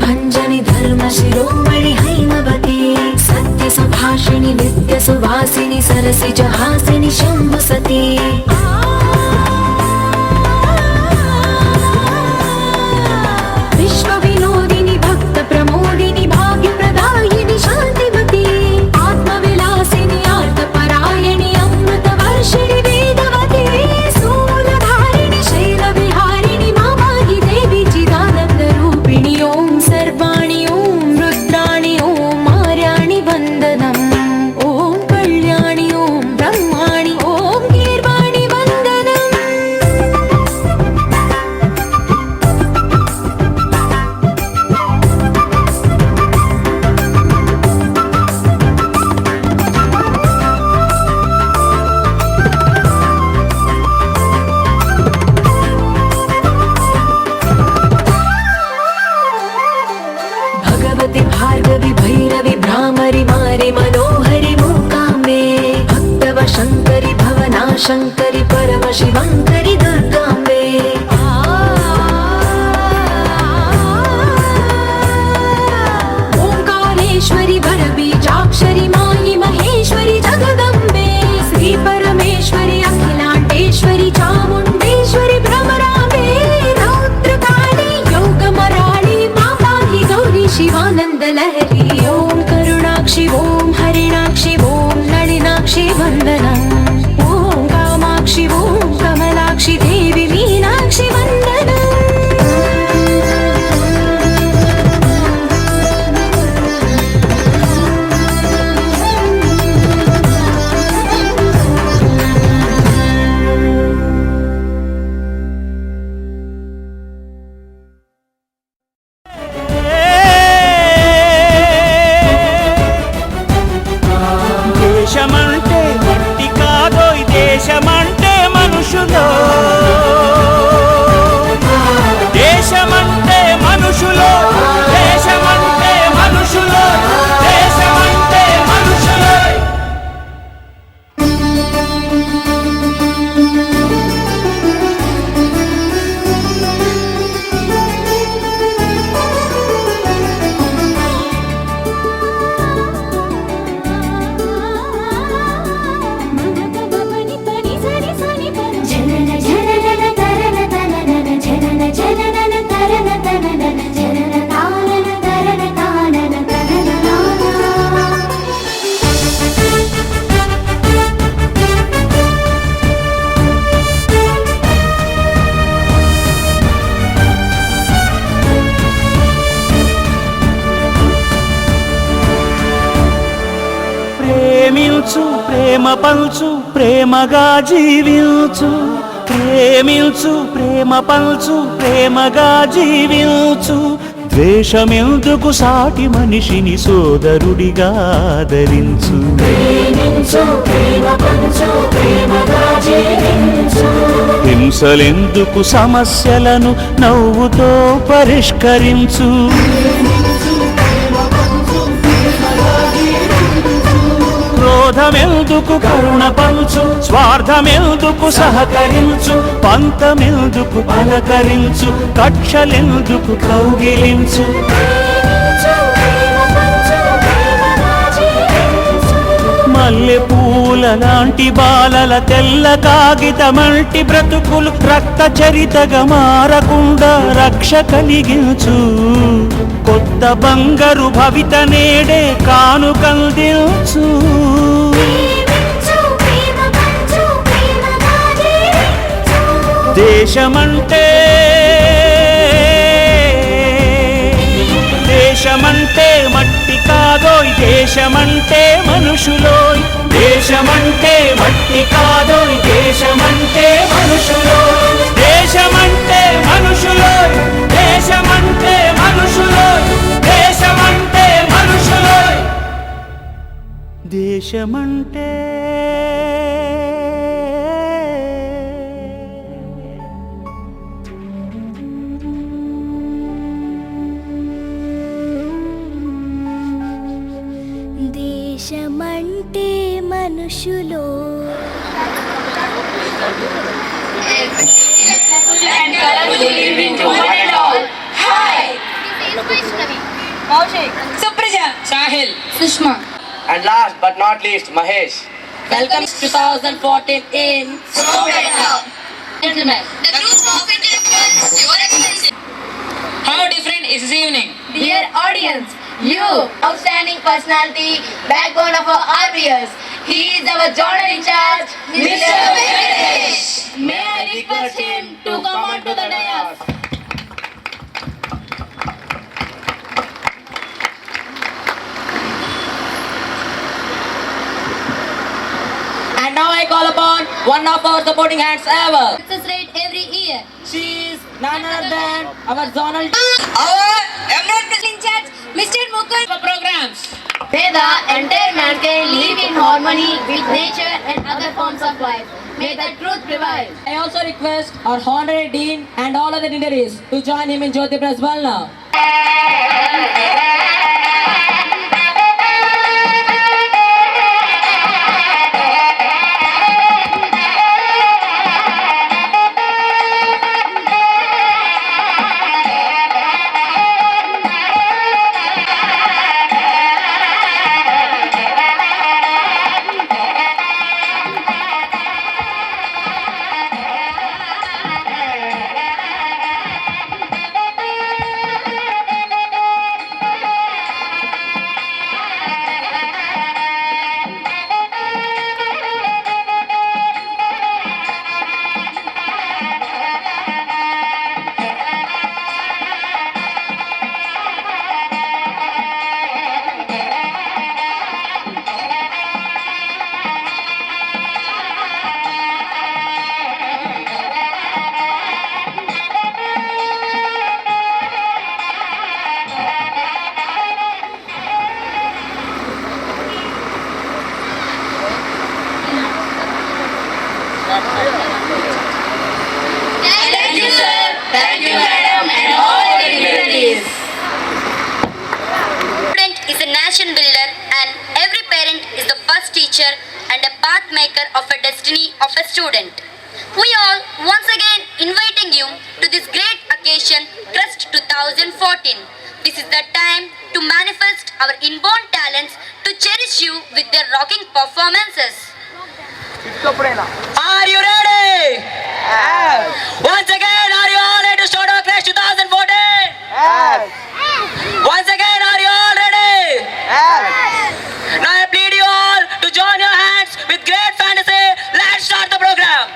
भंजनी धर्म शिरोमणि हैमवती सत्य सुभाषिणि नित्य सुवासिनि सरसि जहासिनि शंभु सती विश्व विनोदिनि भक्त प्रमोदिनि भाग्य प्रदायिनि शांतिमती आत्मविलासिनि आर्तपरायणि अमृत वर्षिणि वेदवती स्थूलधारिणि शैल विहारिणि मामाहि देवी चिदानंद रूपिणि ओम सर्वाणि ओम रुद्राणि ओम आर्याणि वंदनम् ओम कल्याणि ओम ब्रह्माणि ओम गीर्वाणि वंदनम् भगवति भार्गवि भैरवि भ्रामरि मारि मनोहरि मूकाम्बे भक्तव शंकरि भवना शंकरि परम शिवंकरि दुर्गाम्बे ओंकारेश्वरि वरबीजाक्षरि मायि महेश्वरि जगदम्बे श्री परमेश्वरि अखिलांडेश्वरि चामुंडेश्वरि भ्रमराम्बे रौद्रकाली योगमराळि माताहि गौरी शिवानंद लहरी ओम करुणाक्षि ओम हरिणाक्षि ओम नलिनाक्षि वंदनम् ओम कामाक्षि ओम कमलाक्षि देवी मीनाक्षि वंदनम् దేశమంటే మట్టి కాదోయ్ దేశమంటే మనుషులో దేశమంటే మనుషులో దేశమంటే మనుషులో దేశమంటే మనుషులో జనన జనన తరన తనన జనన జనన తరన తనన జనన తానన తరన తానన తనన ప్రేమించు ప్రేమ పంచు ప్రేమగా జీవించు ప్రేమించు ప్రేమ పంచు ప్రేమగా జీవించు ద్వేషమెందుకు సాటి మనిషిని సోదరుడిగా ఆదరించు. హింసలెందుకు సమస్యలను నవ్వుతో పరిష్కరించు. క్రోధమెందుకు కరుణ పంచు, స్వార్థమెందుకు సహకరించు, పంతమెందుకు పలకరించు, కక్షలెందుకు కౌగిలించు. మల్లె పూల లాంటి బాలల తెల్ల కాగితమంటి బ్రతుకులు రక్త చరితగా మారకుండా రక్ష కలిగించు. కొత్త బంగారు భవిత నేడే కానుకందించు. దేశమంటే మట్టి కాదోయ్, దేశమంటే మనుషులోయ్. దేశమంటే మట్టి కాదోయ్, దేశమంటే మనుషులోయ్. దేశమంటే మనుషులోయ్, దేశమంటే మనుషులోయ్. దేశమంటే మనుషులోయ్. దేశమంటే దేశమంటే మనుషులో. Supraja, Sahil, Sushma. And last but not least, Mahesh. welcome 2014 in Gentlemen, The group of intellectuals, Your Excellency. How different is this evening? dear audience, you, outstanding personality, backbone of our RBS. He is our journal in charge, Mr. Venkatesh. May I request him to come on to the dais. And now I call upon one of our supporting hands ever. Success rate every year. She is none other than our zonal Our eminent in charge, Mr. Mukund. programs. May the entire mankind live in harmony with nature and other forms of life. May the truth prevail. I also request our honorary dean and all other dignitaries to join him in Jyoti Praswal now. Thank you, sir. Thank you, madam, and all the dignitaries. Student is a nation builder and every parent is the first teacher and a path maker of a destiny of a student. We all once again inviting you to this great occasion Trust 2014. This is the time to manifest our inborn talents to cherish you with their rocking performances. Are you ready? Once again, are you all ready to start our class 2014? Once again, are you all ready? Now I plead you all to join your hands with great fantasy. Let's start the program.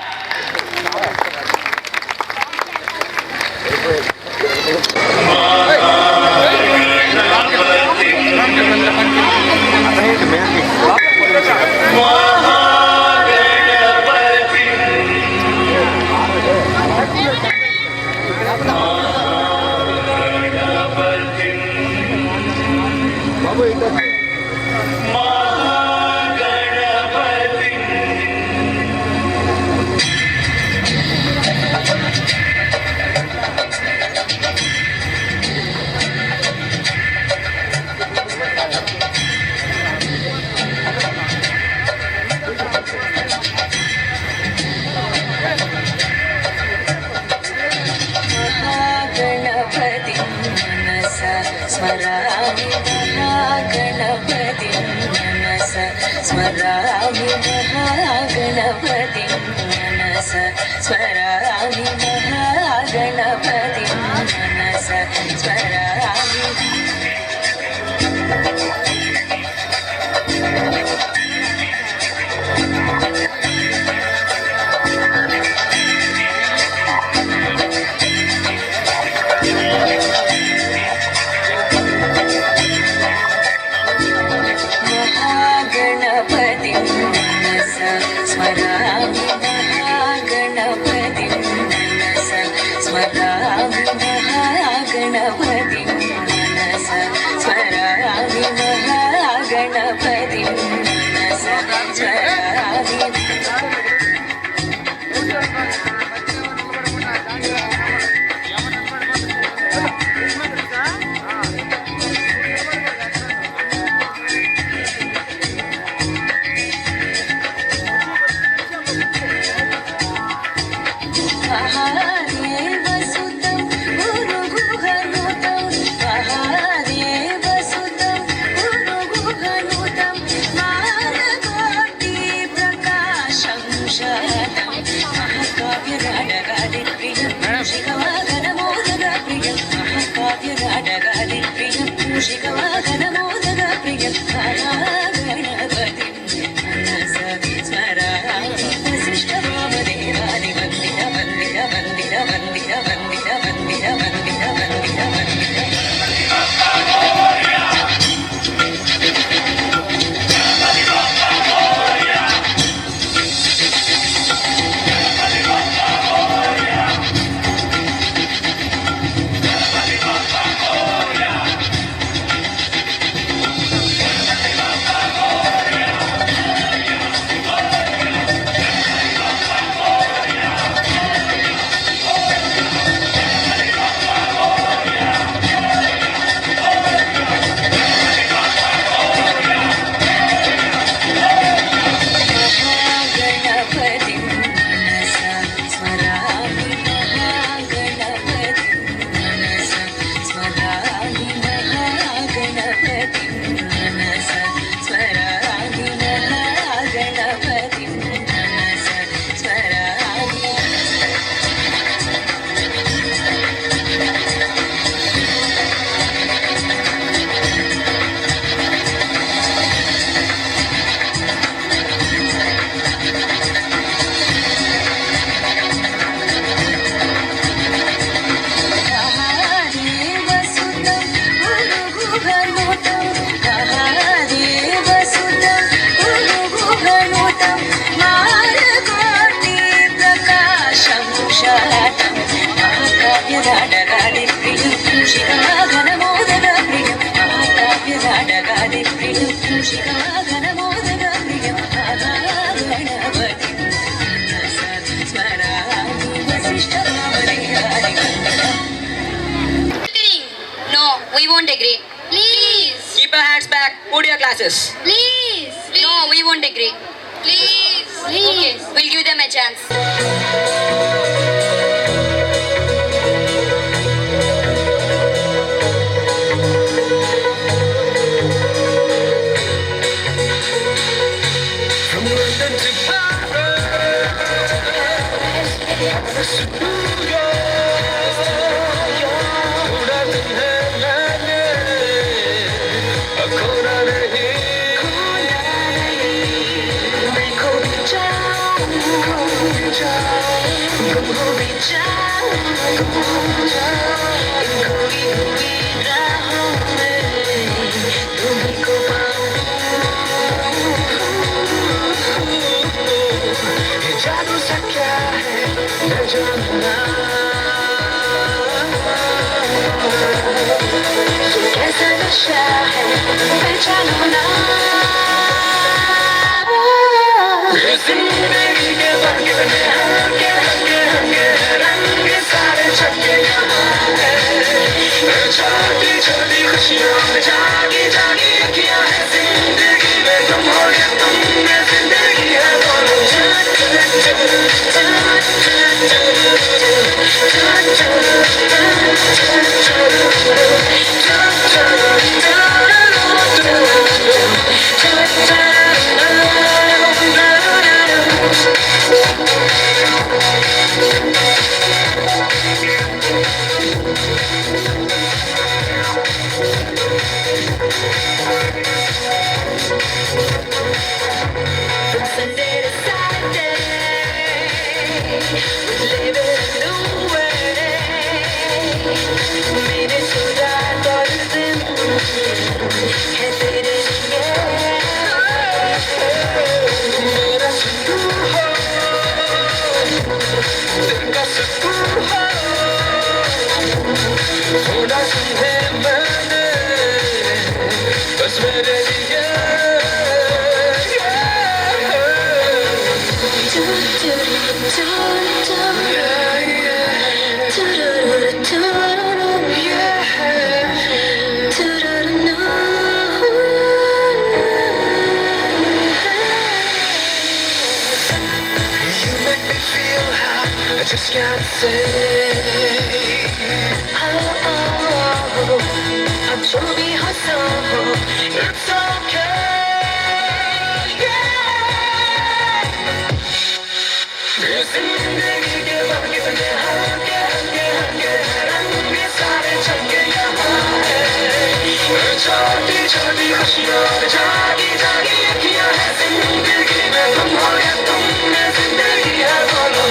Mahaganapati मनसा स्मरामि महागणपति मनसा स्मरामि महागणपति मनसा स्मरामि महागणपति मनसा स्मरामि महागणपति मनसा स्मरामि महागणपति मनसा स्मरामि महागणपति मनसा स्मरामि महागणपति मनसा स्मरामि महादेवसुतं गुरुगुहनुतं महादेवसुतं गुरुगुहनुतं मानकोटिप्रकाशं शतं महाकाव्यनाटकादिप्रियं शिखवागनमोदकप्रियं महाकाव्यनाटकादिप्रियं शिखवागनमोदकप्रियं महागणपतिं मनसा स्मरामि वसिष्ठवामदेवानि वन्दित वन्दित वन्दित वन्दित वन्दित वन्दित वन्दित वन्दित वन्दित महागणपति मनसा स्मरामि महागणपति मनसा स्मरामि महागणपति मनसा स्मरामि महागणपति मनसा स्मरामि महादेवसुतं गुरुगुहनुतं महादेवसुतं गुरुगुहनुतं मानकोटिप्रकाशं शतं महाकाव्यनाटकादिप्रियं शिखवागनमोदकप्रियं महाकाव्यनाटकादिप्रियं शिखवागनमोदकप्रियं महागणपतिं मनसा स्मरामि वसिष्ठवामदेवानि वन्दितम् No, we won't agree. Please, Keep your hands back. Put your glasses. please, No, we won't agree. please, Okay, we'll give them a chance. From London to Paris, to New York, थोड़ा दिन है मैंने खोना नहीं मैं खो भी जाऊं गुम हो भी जाऊं इन खोई हुई राहों में तुम्हीं को पाऊं ये जादू सा क्या है न जानना तो कैसे नशा है पहचानो ना जिंदगी के रंग में हंगे हंगे हंगे रंग सारे छके यहाँ है छोटी छोटी खुशियों में जागी जागी अखियाँ है जिंदगी में तुम हो या तुम में जिंदगी है बोलो Sunday to Saturday, live in a new way. मेरे सुराग और दिन है तेरे लिए मेरा सुकून हो दिल का सुकून हो थोड़ा सुने मैंने बस मेरे लिए I just can't say oh, अब जो भी हंसा हो It's okay yeah जिंदगी के वक्त में हंगे हंगे हंगे रंग सारे छके यहाँ है छोटी छोटी खुशियों में जागी जागी अखियाँ है जिंदगी में तुम हो या तुम में जिंदगी है बोलो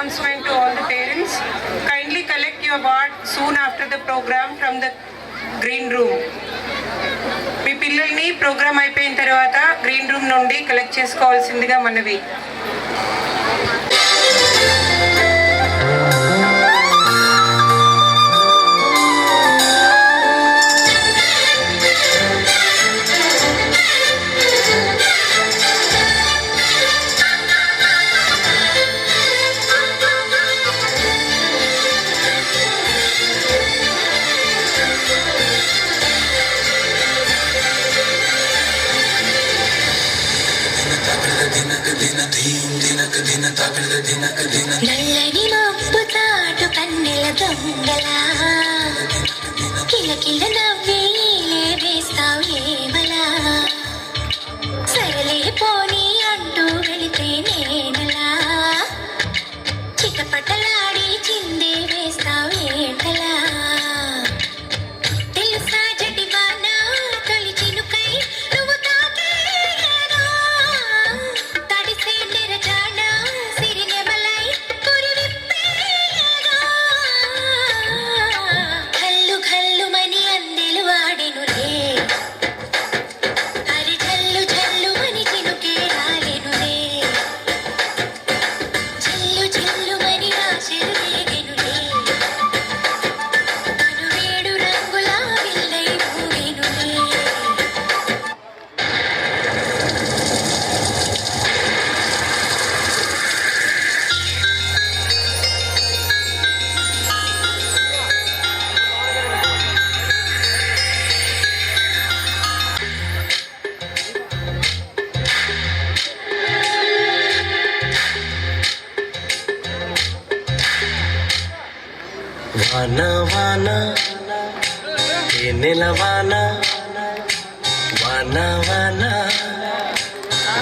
announcement to all the parents. Kindly collect your award soon after the program from the green room. మీ పిల్లల్ని ప్రోగ్రామ్ అయిపోయిన తర్వాత గ్రీన్ రూమ్ నుండి కలెక్ట్ చేసుకోవాల్సిందిగా మనవి. నల్లని మబ్బు తాటు కన్నెల దొంగలా కిలకిల నవ్వేలే వేస్తావు ఏమలా సరలే పోనీ అంటూ వెళితే నేనలా చిటపటలాడి చిందే వేస్తావు ఏటలా తెలుసా జడివానా తొలి చినుకై నువ్వు తాకేయనా తడిసే నిరజానా సిరినెమలై కురివిప్పేయనా కల్లు కల్లుమని అందెలు వాడెనులే హరి జల్లు జల్లుమని చినుకే రాలెనులే జల్లు జల్లుమని ఆశలు రేగెనులే వేడు రంగుల విల్లై ఊగెనులే. వాన వాన తేనెల వాన వాన వాన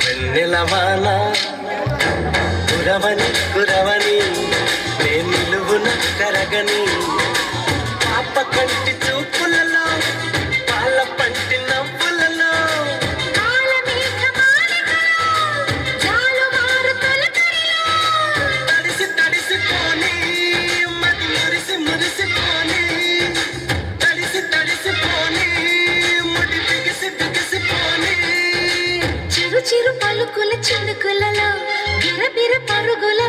వెన్నెల వాన కురవని కురవని నేను నిలువున కరగని పాప కంటి చూపులలో పాల పంటి నవ్వులలో తడిసి తడిసిపోని మది మురిసి మురిసిపోని తడిసి తడిసిపోని ముడి బిగిసి బిగిసిపోని చిరు చిరు పలుకుల చినుకులలో బిరబిర పరుగుల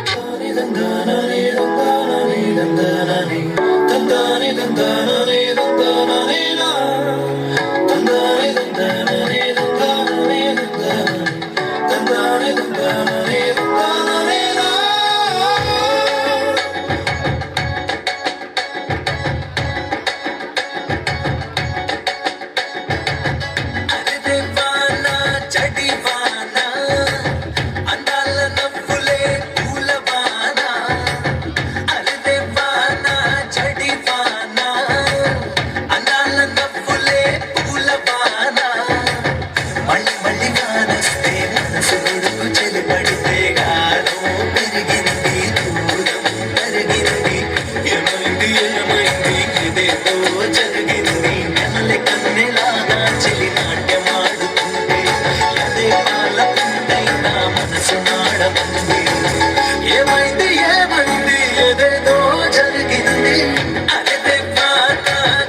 అరిదే వాన చడి వాన అందాల నవ్వులే పూల వాన అరిదే వాన చడి వాన అందాల నవ్వులే పూల వాన మళ్ళీ మళ్ళీ వానస్తే మనసు గొడుగు చెలిపడితే గాలో పెరిగింది దూరం పెరిగింది ఏమైంది ఏమైంది ఇదేదో జరిగింది నెమలి కన్నెలాగా చెలి నాట్యమాడుతుంది అదే పాల పుంటైనా మనసు నాడమంది ఏమైంది ఏమైంది ఏదేదో జరిగింది అదే వాన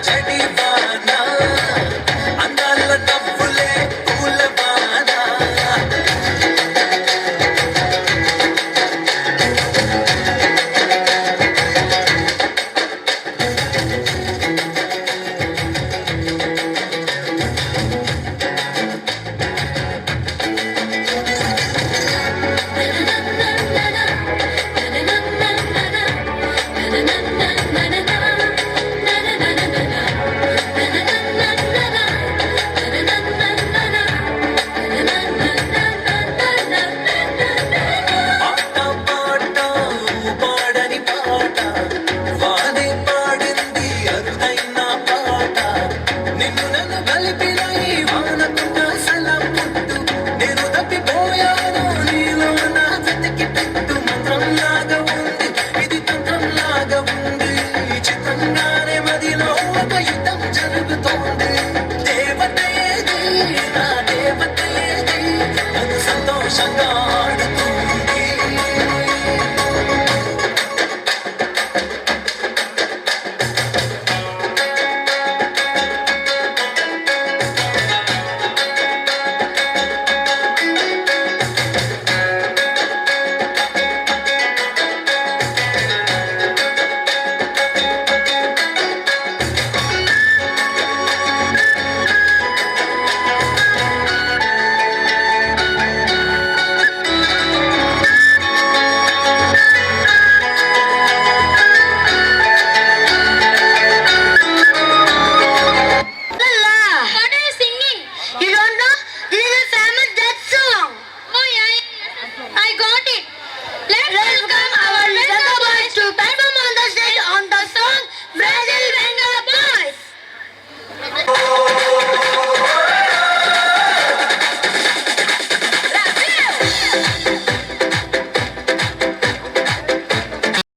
చడి వాన అందాల నవ్వులే పూల వాన పాట పాట పాడని పాట వానే పాడింది అరుదైన పాట నిన్ను నన్ను కలిపిన ఈ వానకు అసల పుట్టు నేను తప్పిపోయాను నీలో నా వెతికి పెట్టు మంత్రం లాగా